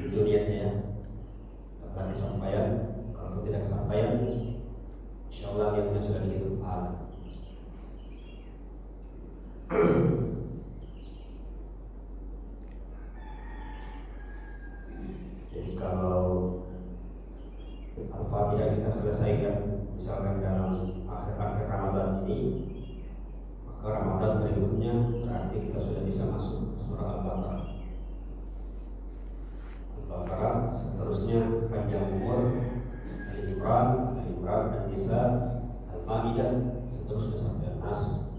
Itu niatnya ya. Akan disampaikan. Kalau tidak kesampaian, insyaallah niatnya sudah dihitung pahala. Jadi kalau Al-Fatihah kita selesaikan misalkan dalam akhir-akhir Ramadan ini, maka Ramadan berikutnya berarti kita sudah bisa masuk surah Al-Baqarah. Al-Baqarah, seterusnya panjang umur, Al-Imran, An-Nisa, Al-Maidah, seterusnya sampai Nas.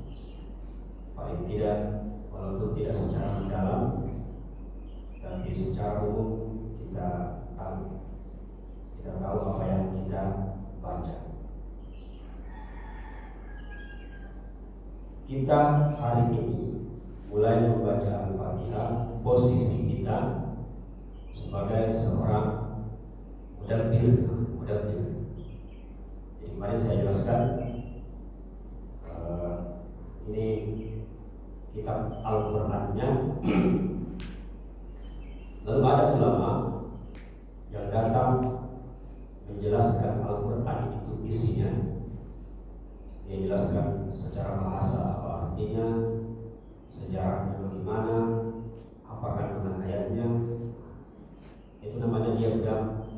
Paling tidak, walaupun tidak secara mendalam, tapi secara umum kita tahu apa yang kita baca. Kita hari ini mulai membaca Al-Fatihah, posisi kita sebagai seorang mudabbir. Jadi kemarin saya jelaskan ini kitab Al-Qur'annya. Lalu ada ulama yang datang menjelaskan Al-Quran itu isinya. Dia jelaskan secara bahasa apa artinya, sejarahnya bagaimana, apa kandungan ayatnya. Itu namanya dia sedang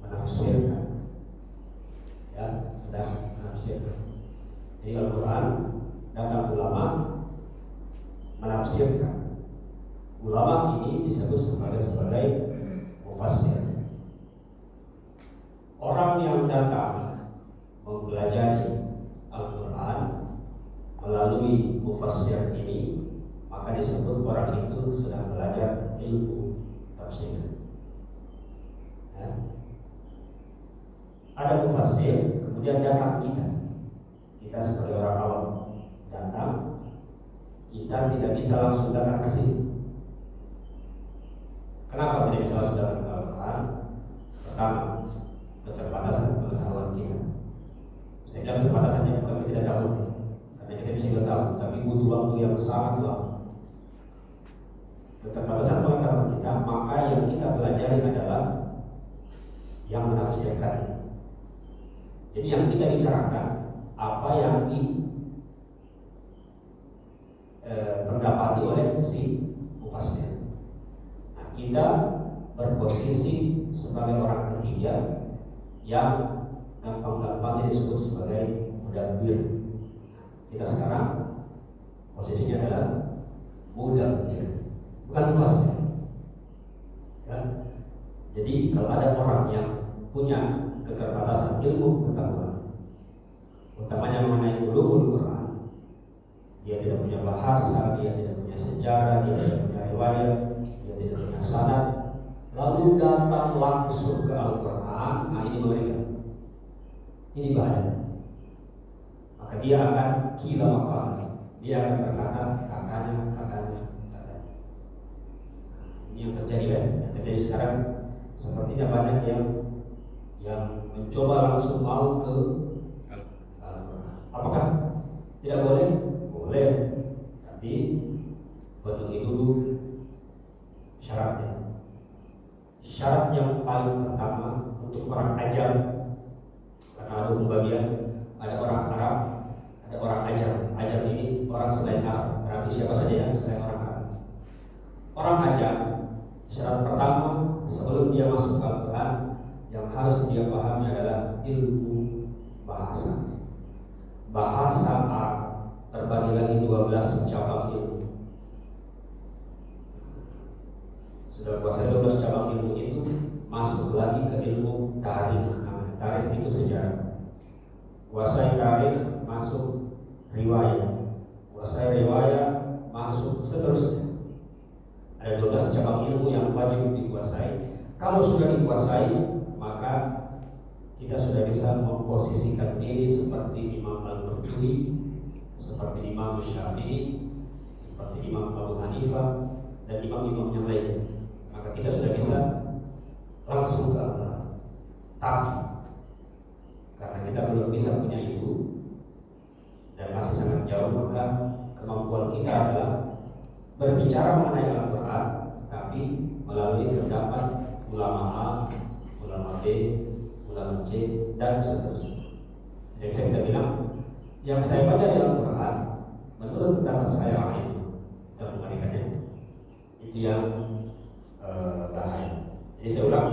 menafsirkan, ya, sedang menafsirkan. Jadi Al-Quran datang ulama menafsirkan. Ulama ini disebut sebagai mufassir. Orang yang datang mempelajari Al-Quran melalui mufassir ini, maka disebut orang itu sedang belajar ilmu tafsir. Ya. Ada mufassir, kemudian datang kita sebagai orang awam datang, kita tidak bisa langsung datang ke sini. Kenapa tidak bisa langsung datang ke Al-Quran? Pertama, keterbatasan pengetahuan kita. Saya bilang keterbatasannya bukan kita tidak tahu, karena kita bisa juga tahu, tapi butuh waktu yang sangat lama. Keterbatasan pengetahuan kita, maka yang kita pelajari adalah yang menafsirkan. Jadi yang kita bicarakan apa yang dipendapati oleh si mufassir. Nah, kita berposisi sebagai orang ketiga yang gampang-gampang disebut sebagai mudabbir. Kita sekarang posisinya adalah mudabbir, bukan mufassir. Ya. Jadi kalau ada orang yang punya keterbatasan ilmu pengetahuan, utamanya mengenai ulumul Quran, dia tidak punya bahasa, dia tidak punya sejarah, dia tidak punya riwayat, dia tidak punya sanad, lalu datang langsung ke Al-Quran, nah ini mengerikan, ini bahaya. Maka dia akan kila makal, dia akan berkata katanya. Ini yang terjadi kan? Yang terjadi sekarang sepertinya banyak yang mencoba langsung mau ke Al-Quran. Apakah tidak boleh? Boleh, tapi penuhi dulu syaratnya. Syarat yang paling pertama untuk orang ajam, karena ada pembagian, ada orang Arab, ada orang ajam. Ajam ini orang selain Arab, berarti siapa saja yang selain orang Arab. Orang ajam, syarat pertama sebelum dia masuk ke Al-Quran, yang harus dia pahami adalah ilmu bahasa. Bahasa Arab terbagi lagi 12 cabang ilmu. Sudah kuasai 12 cabang ilmu itu, masuk lagi ke ilmu tarikh. Tarikh itu sejarah. Kuasai tarikh, masuk riwayat. Kuasai riwayat, masuk seterusnya. Ada 12 cabang ilmu yang wajib dikuasai. Kalau sudah dikuasai, maka kita sudah bisa memposisikan diri seperti Imam Al-Qurtubi, seperti Imam Syafi'i, seperti Imam Abu Hanifah, dan imam-imam yang lain. Maka kita sudah bisa langsung ke Al-Quran. Tapi karena kita belum bisa punya itu dan masih sangat jauh, maka kemampuan kita adalah berbicara mengenai Al-Quran, tapi melalui B, ulangan C, dan seterusnya. Jadi bisa kita bilang yang saya baca di Al-Quran menurut pendapat saya kita memberikannya itu yang bahaya. Jadi saya ulang,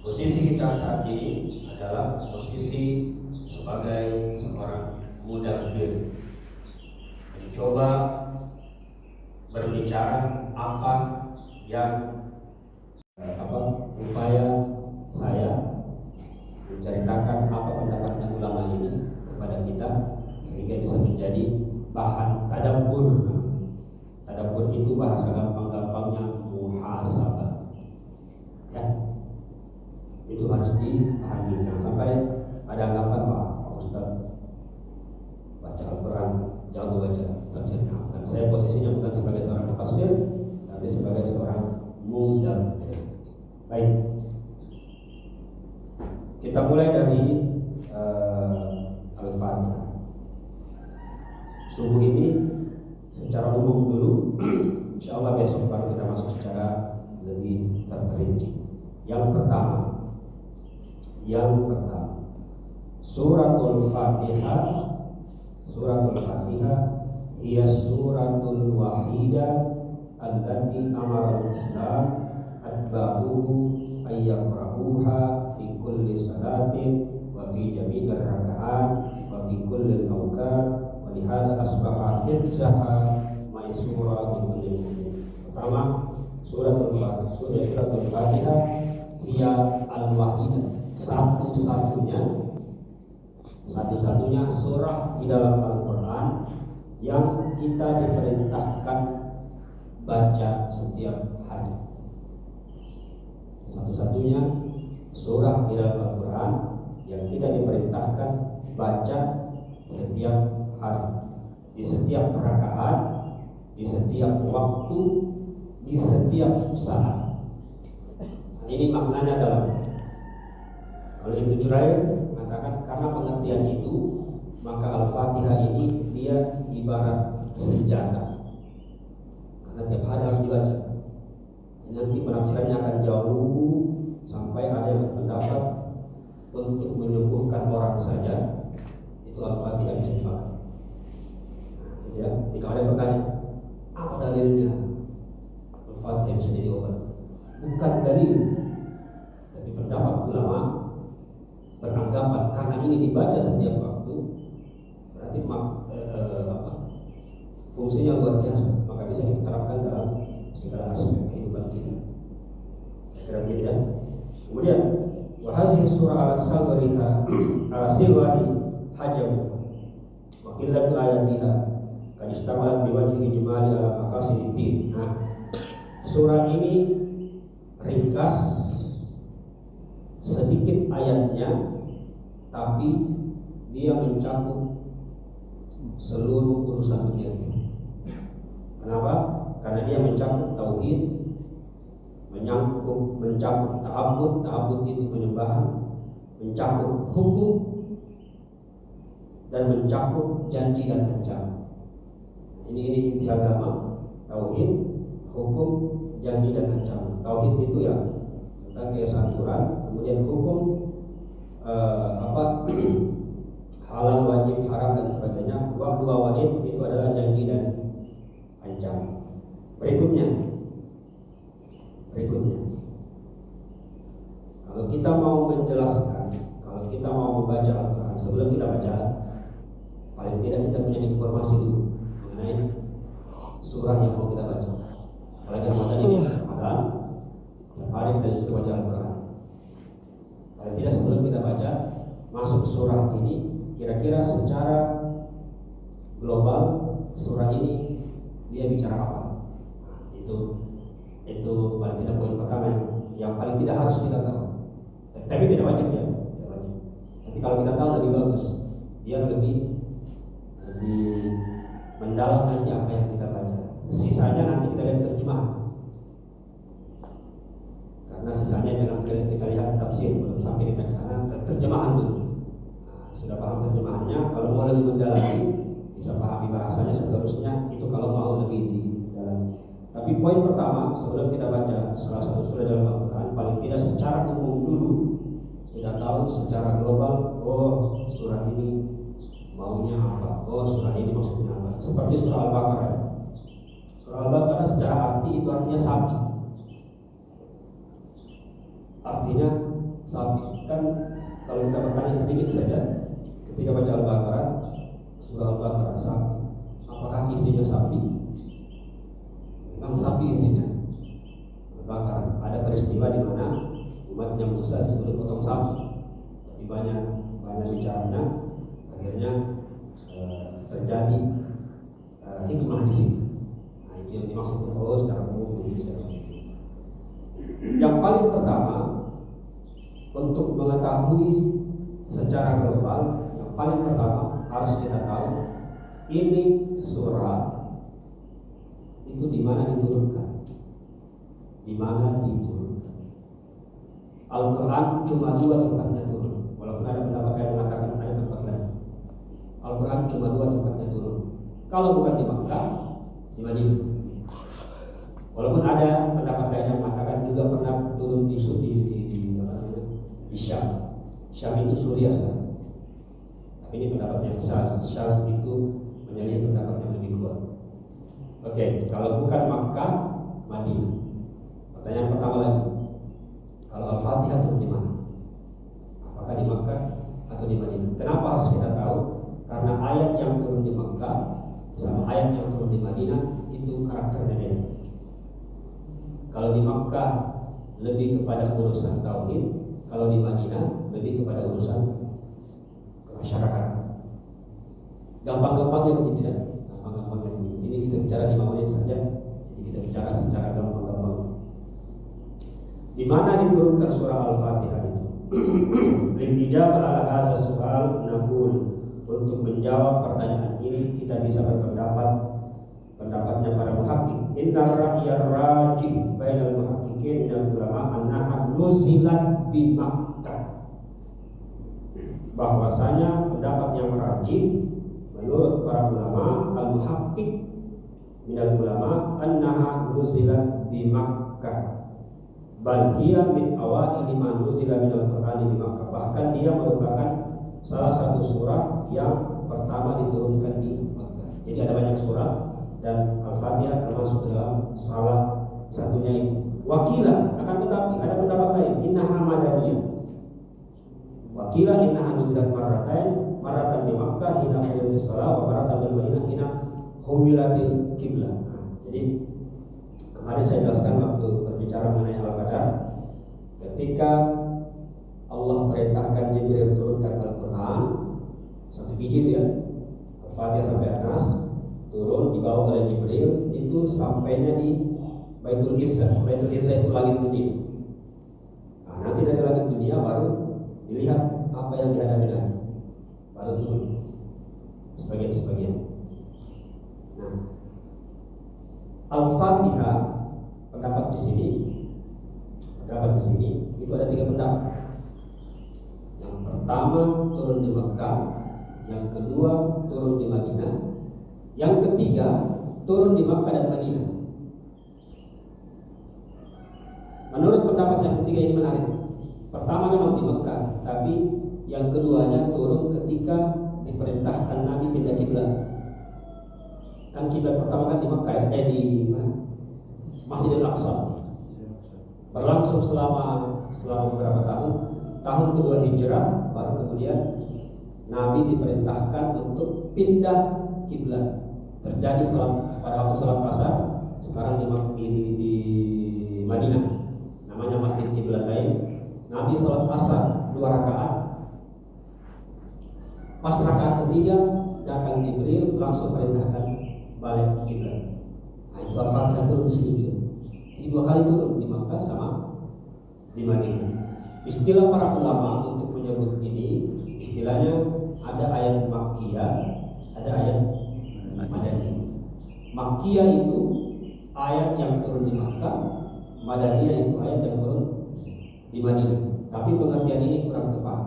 posisi kita saat ini adalah posisi sebagai seorang mudabbir, mencoba berbicara apa yang upaya saya menceritakan apa pendapatnya ulama ini kepada kita sehingga bisa menjadi bahan tadabbur. Tadabbur itu bahasa gampang-gampangnya muhasabah. Ya, itu harus dipahami. Jangan sampai ada anggapan Pak Ustaz baca Al-Quran jago baca tafsirnya. Dan saya posisinya bukan sebagai seorang mufassir, tapi sebagai seorang mudabbir. Baik, kita mulai dari Al-Fatihah. Subuh ini secara umum dulu, insya Allah besok baru kita masuk secara lebih terperinci. Yang pertama, Suratul Fatihah. Suratul Fatihah ia suratul wahidah allati amara al-Islam atba'uhu ayyaqra'uha fi kulli salatin wa fi jami'ir raka'at wa fi kulli awqat wa lihadza asbaha hifzaha maisura bi kulli mu'min. Pertama, suratul Fatihah ia al-wahidah, satu-satunya surah di dalam Al-Quran yang kita diperintahkan baca setiap hari. Satu-satunya surah di dalam Al-Quran yang kita diperintahkan baca setiap hari, di setiap rakaat, di setiap waktu, di setiap saat. Ini maknanya dalam. Kalau Ibnu Jurair mengatakan karena pengertian itu maka Al-Fatihah ini dia ibarat senjata, karena tiap hari harus dibaca. Nanti penafsirannya akan jauh sampai ada yang berpendapat untuk menyembuhkan orang saja itu Al-Fatihah bisa dipakai. Ya, jika ada yang bertanya apa dalilnya Al-Fatihah bisa jadi obat, bukan dalil, tapi pendapat ulama beranggapan karena ini dibaca setiap waktu berarti fungsinya luar biasa, maka bisa diterapkan dalam segala aspek kehidupan kita. Kira gitu ya. Kemudian wahai surah al-sagriha al-sigari hajam wa qillatu ayatiha kad istamalat biwajhi ijmali ala maqasididdin. Nah, surah ini ringkas, sedikit ayatnya, tapi dia mencakup seluruh urusan dunia ini. Kenapa? Karena dia mencakup tauhid, mencakup ta'abbud itu penyembahan, mencakup hukum, dan mencakup janji dan ancaman. Ini inti agama, tauhid, hukum, janji dan ancaman. Tauhid itu ya tentang keesaan Tuhan, kemudian hukum halal, wajib, haram dan sebagainya. Dua wa'id itu adalah janji dan ancaman. Berikutnya, kalau kita mau menjelaskan, kalau kita mau membaca Al-Quran, sebelum kita baca, paling tidak kita punya informasi dulu mengenai surah yang mau kita baca. Kalau Ramadan ini, Ramadan, yang hari kita sudah baca Al-Quran. Paling tidak sebelum kita baca masuk surah ini, kira-kira secara global surah ini dia bicara apa? Itu paling tidak poin pertama yang paling tidak harus kita tahu. Tapi tidak wajib ya, tidak wajib. Tapi kalau kita tahu lebih bagus, biar lebih mendalam nanti apa yang kita baca. Sisanya nanti kita lihat terjemahan. Karena sisanya jangan kita lihat tafsir, belum sampai di sana terjemahan dulu. Nah, sudah paham terjemahannya, kalau mau lebih mendalami bisa pahami bahasanya seterusnya, itu kalau mau lebih di dalam. Tapi poin pertama sebelum kita baca salah satu surah dalam Al-Quran, paling tidak secara umum dulu tahu secara global, oh surah ini maunya apa, oh surah ini maksudnya apa. Seperti surah Al-Baqarah. Surah Al-Baqarah secara arti itu artinya sapi. Artinya sapi. Kan kalau kita bertanya sedikit saja ketika baca Al-Baqarah, surah Al-Baqarah sapi, apakah isinya sapi? Memang sapi isinya. Al-Baqarah ada peristiwa di mana umatnya Musa disuruh potong sapi, tapi banyak bicaranya, akhirnya terjadi hikmah di sini. Nah, itu yang dimaksud secara umum ini secara umum. Yang paling pertama untuk mengetahui secara global, yang paling pertama harus kita tahu ini surah itu di mana diturunkan, di mana diturunkan. Al-Quran cuma 2 tempatnya turun, walaupun ada pendapat yang mengatakan ada tempat lain. Al-Quran cuma 2 tempatnya turun. Kalau bukan di Makkah, di Madinah. Walaupun ada pendapat lain yang mengatakan juga pernah turun di Syam. Syam itu Suriah sekarang. Tapi ini pendapat yang syaz itu menyelisih pendapat yang lebih kuat. Oke, kalau bukan Makkah, Madinah. Pertanyaan pertama lagi, kalau Al-Fatihah turun di mana? Apakah di Makkah atau di Madinah? Kenapa harus kita tahu? Karena ayat yang turun di Makkah sama ayat yang turun di Madinah itu karakternya beda. Kalau di Makkah lebih kepada urusan tauhid, kalau di Madinah lebih kepada urusan kemasyarakatan. Gampang-gampangnya begitu ya. Gampang-gampangnya begitu. Ini kita bicara 5 menit saja. Jadi kita bicara secara gampang-gampang. Di mana diturunkan surah Al-Fatihah itu? Lil ijabah ala hadzal su'al naqul. Untuk menjawab pertanyaan ini kita bisa pendapatnya para muhakkik. Innar ra'yar rajih bainal muhakkikin dan ulama annaha nuzilat bi Makkah. Bahwasanya pendapat yang rajih menurut para ulama al-muhakkik minal ulama annaha nuzilat bi Makkah. Bal hiya min awail ma nuzila minal Qur'ani di Makkah. Bahkan dia merupakan salah satu surah yang pertama diturunkan di Makkah. Jadi ada banyak surah dan Al-Fatihah termasuk dalam salah satunya itu. Wakila, akan tetapi ada pendapat lain, innaha madaniyah. Wakila innaha nuzilat maratan di Makkah hina furidatis shalah wa maratan di Madinah hina humilatil qiblah. Jadi kemarin saya jelaskan waktu berbicara mengenai Al-Qadar, ketika Allah perintahkan Jibril turunkan Al-Quran satu biji itu ya, Al-Fatihah sampai An-Nas turun dibawa oleh Jibril, itu sampainya di Baitul Izzah. Baitul Izzah itu langit dunia. Nah, nanti dari langit dunia baru dilihat apa yang dihadapi Nabi, baru turun sebagian. Nah, Al-Fatihah pendapat di sini itu ada 3 pendapat. Yang pertama turun di Makkah, yang kedua turun di Madinah, yang ketiga turun di Makkah dan Madinah. Menurut pendapat yang ketiga ini menarik. Pertama memang di Makkah, tapi yang keduanya turun ketika diperintahkan Nabi pindah kiblat. Kan kiblat pertama kan di Makkah, di Masjidil Aqsa. Berlangsung selama beberapa tahun. Tahun kedua Hijrah baru kemudian Nabi diperintahkan untuk pindah kiblat. Terjadi pada waktu salat Asar, sekarang di Madinah. Namanya Masjid Qiblatain. Nabi salat Asar 2 rakaat. Pas rakaat ketiga datang Jibril langsung perintahkan balik kiblat. Nah, itu Al-Fatihah turun di sini juga. Jadi 2 kali turun di Makkah sama di Madinah. Istilah para ulama untuk menyebut ini, istilahnya ada ayat Makkiyah, ada ayat Madaniyah. Makkiyah itu ayat yang turun di Makkah, Madaniyah itu ayat yang turun di Madinah. Tapi pengertian ini kurang tepat.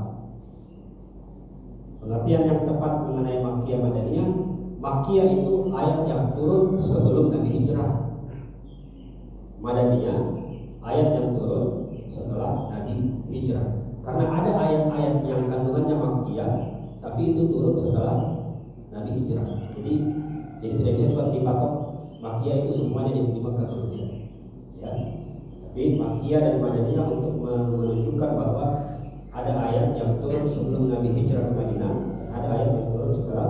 Pengertian yang tepat mengenai Makkiyah Madaniyah, Makkiyah itu ayat yang turun sebelum Nabi hijrah. Madaniyah ayat yang turun setelah Nabi hijrah. hijrah. Karena ada ayat-ayat yang kandungannya Makkiyah, tapi itu turun setelah Nabi hijrah. Jadi tidak bisa dipatok Makkiyah itu semuanya di Makkah turun, tidak. Ya. Tapi Makkiyah dan Madaniyah untuk menunjukkan bahwa ada ayat yang turun sebelum Nabi hijrah ke Madinah, ada ayat yang turun setelah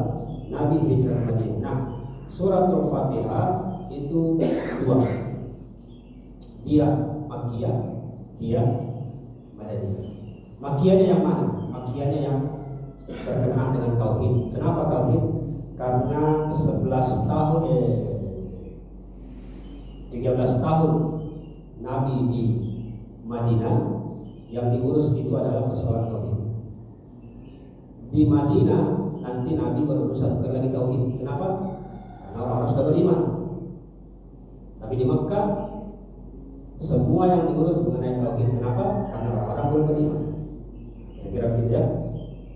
Nabi hijrah ke Madinah. Nah, surat Al-Fatihah itu dua. Dia Makkiyah, dia Madaniyah. Makkiyahnya yang mana? Makkiyahnya yang berkenaan dengan tauhid. Kenapa tauhid? Karena 13 tahun Nabi di Madinah yang diurus itu adalah persoalan tauhid. Di Madinah nanti Nabi berurusan bukan lagi tauhid. Kenapa? Karena orang-orang sudah beriman. Tapi di Makkah semua yang diurus mengenai tauhid. Kenapa? Karena orang-orang belum beriman. Kira-kira gitu ya.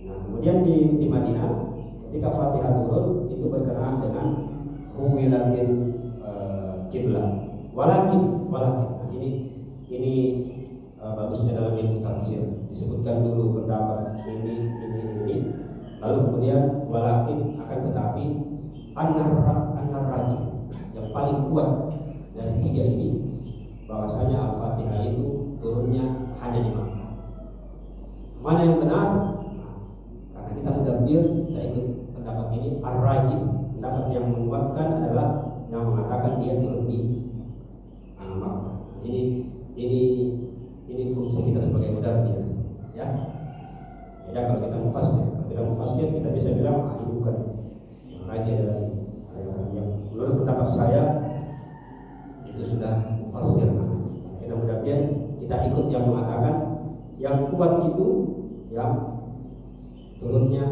Nah, kemudian di Madinah ketika Fatihah turun itu berkenaan dengan huwilatil kiblat. Walakin. Nah, ini bagusnya dalam ilmu tafsir. Disebutkan dulu pendapat ini. Lalu kemudian walakin akan tetapi an-rajih yang paling kuat dari tiga ini bahwasanya Al-Fatihah itu turunnya hanya di Makkah. Mana yang benar? Karena kita mudabbir, kita ikut pendapat ini. Ar-rajih, pendapat yang menguatkan adalah yang mengatakan dia turun di Makkah. Ini fungsi kita sebagai mudabbir, ya. Beda kalau kita mufasir, kita bisa bilang ini bukan. Yang rajih adalah yang menurut pendapat saya itu sudah mufasir. Kita mudabbir, kita ikut yang mengatakan yang kuat itu yang turunnya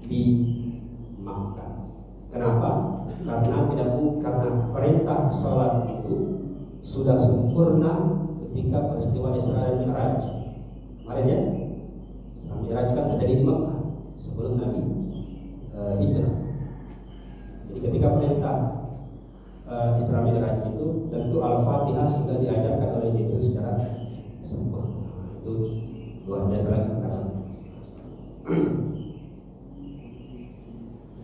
di Makkah. Kenapa? Karena perintah sholat itu sudah sempurna ketika peristiwa Isra dan Mi'raj. Kemarin ya, Isra Mi'raj kan terjadi di Makkah sebelum Nabi hijrah. Jadi ketika perintah Isra Mi'raj itu tentu Al-Fatihah sudah diajarkan oleh Jibril secara sempurna. Itu luar biasa lagi pendapat.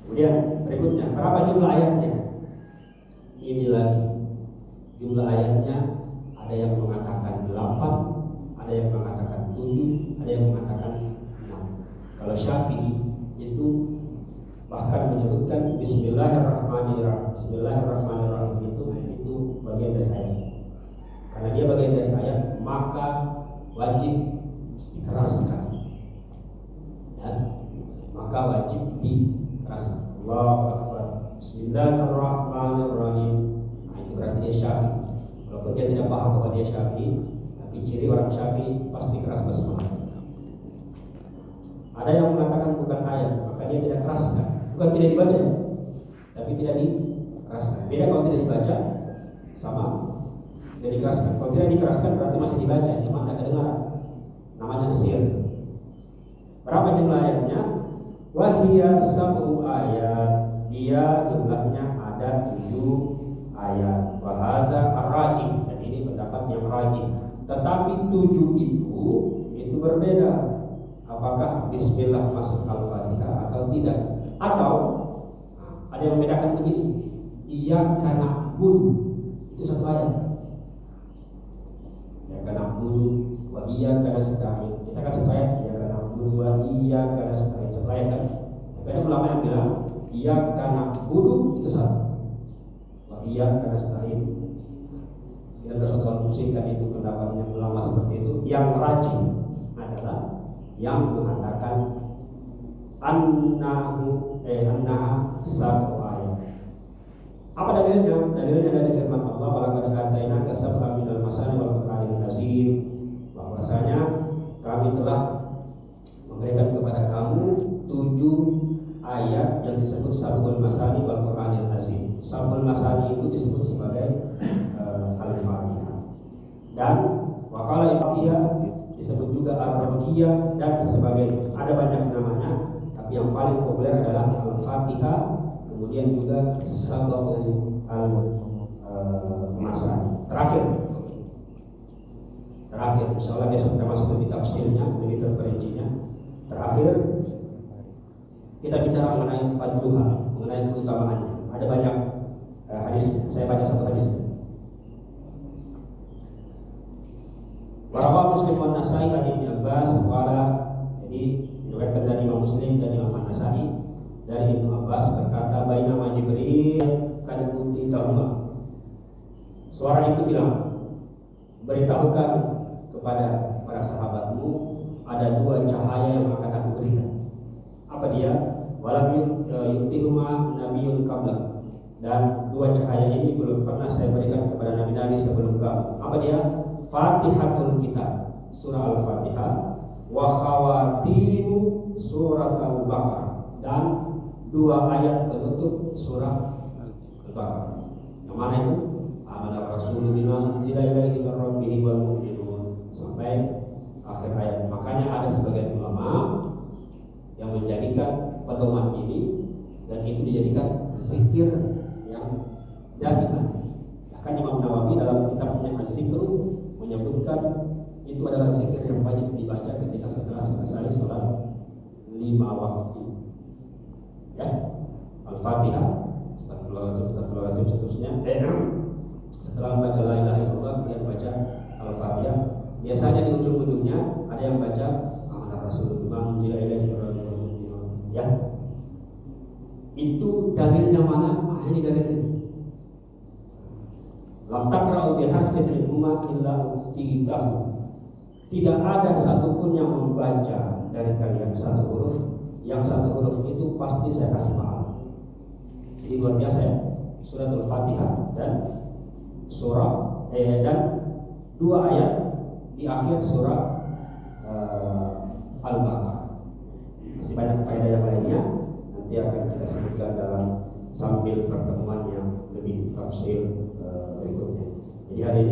Kemudian berikutnya, berapa jumlah ayatnya? Ini lagi jumlah ayatnya ada yang mengatakan 8, ada yang mengatakan 7, ada yang mengatakan 6. Kalau Syafi'i itu bahkan menyebutkan Bismillahirrahmanirrahim itu bagian dari ayat. Karena dia bagian dari ayat, maka wajib dikeraskan. Ya, maka wajib dikeraskan. Allahu Akbar. Bismillahirrahmanirrahim. Nah, itu berarti dia Syafi'i. Walaupun dia tidak paham bahwa dia Syafi'i, tapi ciri orang Syafi'i pasti keras basmalah. Ada yang mengatakan bukan ayat, maka dia tidak keraskan. Bukan tidak dibaca, tapi tidak dikeraskan. Beda kalau tidak dibaca sama tidak dikeraskan. Kalau tidak dikeraskan berarti masih dibaca, cuma tidak kedengaran. Namanya sir. Berapa jumlah ayatnya? Wahiyya sab'u ayat. Dia jumlahnya ada 7 ayat. Wahaza ar-rajih. Dan ini pendapat yang rajih. Tetapi 7 itu berbeda. Apakah Bismillah masuk Al-Fatihah atau tidak? Atau ada yang membedakan begini. Iyyaka na'budu itu satu ayat. Iyyaka na'budu wa iyyaka nasta'in. Kita kan satu ayat. Iyyaka na'budu wa iyyaka nasta'in. Satu ayat kan. Tapi ada ulama yang bilang iyyaka na'budu itu satu. Wa iyyaka nasta'in. Kita bersatu musingkan itu pendapatnya ulama seperti itu. Yang rajih adalah yang mengatakan annaha sab'u ayat. Apa dalilnya? Dalilnya dari firman Allah, "Walaqad atainaka sab'an minal masani wal qur'anil azim." Bahwasanya kami telah memberikan kepada kamu 7 ayat yang disebut sab'ul masani wal qur'anil azim. Sab'ul masani itu disebut sebagai Al-Fatihah. Dan waqala ibaqiyah disebut juga Ar-Rabbiyah dan sebagainya. Ada banyak namanya, tapi yang paling populer adalah Al-Fatihah, kemudian juga Sab'ul Masani. Terakhir terakhir, insya Allah besok kita masuk lebih tafsirnya, lebih terperincinya. Terakhir kita bicara mengenai fadluha, mengenai keutamaannya. Ada banyak hadisnya. Saya baca satu hadisnya. Warawa Muslim wa Nasai an Ibnu Abbas qala, jadi diriwayatkan dari Imam Muslim dan Imam An-Nasai dari Ibnu Abbas berkata, bainama Jibril kad utitahuma. Suara itu bilang, beritahukan kepada para sahabatmu ada dua cahaya yang akan aku berikan. Apa dia? Walam yu'tihuma nabiyyun qabla. Dan dua cahaya ini belum pernah saya berikan kepada nabi-nabi sebelum kamu. Apa dia? Fatihatul Kitab, surah Al-Fatihah, wa khawatimu surah Al-Baqarah, dan dua ayat penutup surah Al-Baqarah. Yang mana itu? Amana Rasulullah bima unzila ilaihi min rabbih wal mu'minun, sampai akhir ayat. Makanya ada sebagian ulama yang menjadikan pedoman ini dan itu dijadikan zikir yang dagiman. Bahkan Imam Nawawi dalam kitabnya Az-Zikru menyebutkan itu adalah zikir yang wajib dibaca ketika setelah selesai sholat 5 waktu. Ya, Al-Fatihah, Astagfirullahaladzim, seterusnya. Setelah membaca la ilaha illallah, kemudian baca Al-Fatihah. Biasanya di ujung-ujungnya ada yang baca Amanah Rasulullah unzila ilaihi min rabbih wal mu'minun. Ya, itu dalilnya mana? Ini dalilnya. Lam takra'u biharfin minhuma illa utitahu. Tidak ada satupun yang membaca dari kalian satu huruf, yang satu huruf itu pasti saya kasih pahala. Jadi luar biasa ya. Surat Al-Fatihah dan surah dan dua ayat di akhir surah Al-Baqarah. Masih banyak faedah yang lainnya, nanti akan kita sebutkan dalam sambil pertemuan yang lebih tafsir berikutnya. Jadi hari ini